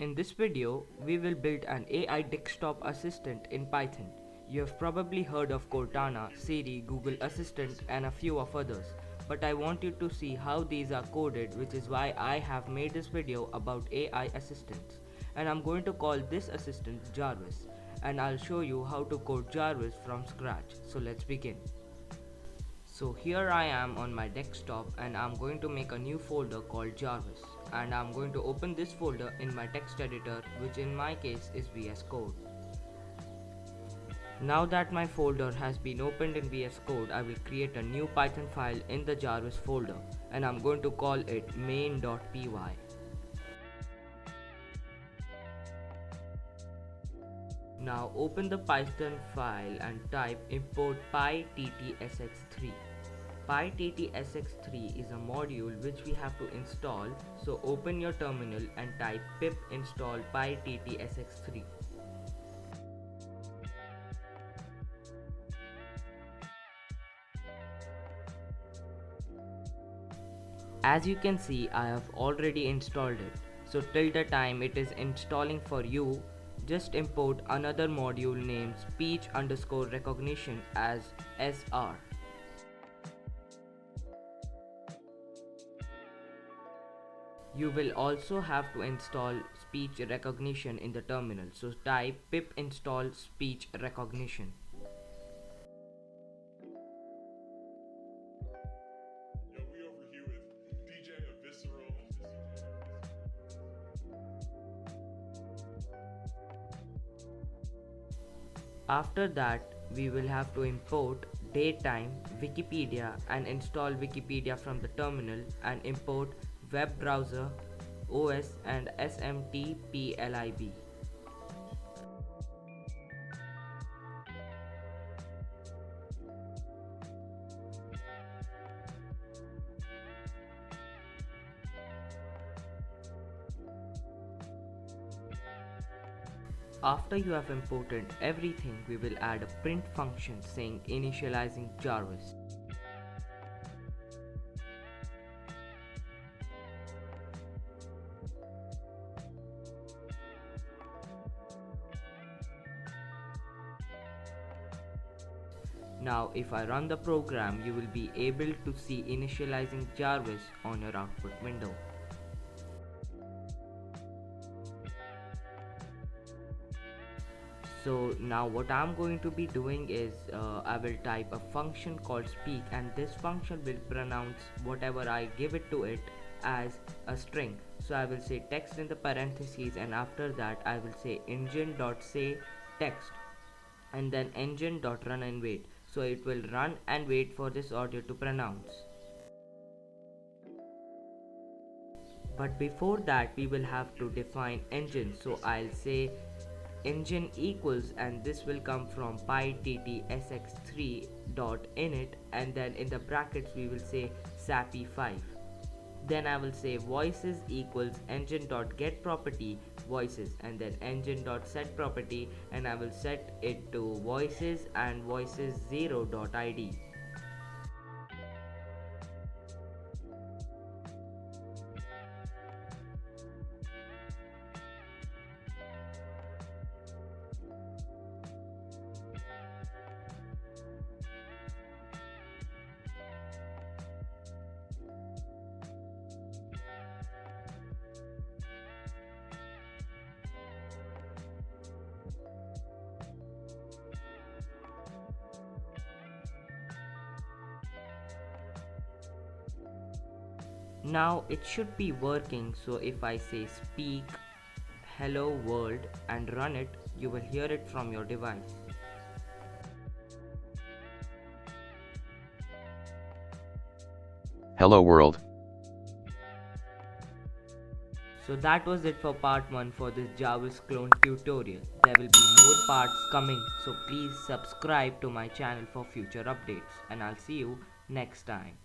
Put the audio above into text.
In this video, we will build an AI desktop assistant in Python. You have probably heard of Cortana, Siri, Google Assistant and a few of others. But I want you to see how these are coded, which is why I have made this video about AI assistants. And I'm going to call this assistant Jarvis. And I'll show you how to code Jarvis from scratch. So let's begin. So here I am on my desktop and I'm going to make a new folder called Jarvis, and I'm going to open this folder in my text editor, which in my case is VS Code. Now that my folder has been opened in VS Code, I will create a new Python file in the Jarvis folder and I'm going to call it main.py. Now open the Python file and type import pyttsx3. pyttsx3 is a module which we have to install, so open your terminal and type pip install pyttsx3. As you can see, I have already installed it. So till the time it is installing for you, just import another module named speech_recognition as SR. You will also have to install speech recognition in the terminal, so type pip install speech recognition. After that, we will have to import datetime, Wikipedia and install Wikipedia from the terminal, and import web browser, OS and SMTPLIB. After you have imported everything, we will add a print function saying initializing Jarvis. Now if I run the program, you will be able to see initializing Jarvis on your output window. So now what I'm going to be doing is I will type a function called speak, and this function will pronounce whatever I give it to it as a string. So I will say text in the parentheses, and after that I will say engine.say text and then engine.run and wait. So it will run and wait for this audio to pronounce. But before that we will have to define engine, so I'll say engine equals, and this will come from pyttsx3.init, and then in the brackets we will say sappy5. Then I will say voices equals engine.getProperty voices, and then engine.setProperty, and I will set it to voices and voices0.id. Now it should be working, so if I say speak hello world and run it, you will hear it from your device. Hello world. So that was it for part 1 for this Jarvis clone tutorial. There will be more parts coming, so please subscribe to my channel for future updates, and I'll see you next time.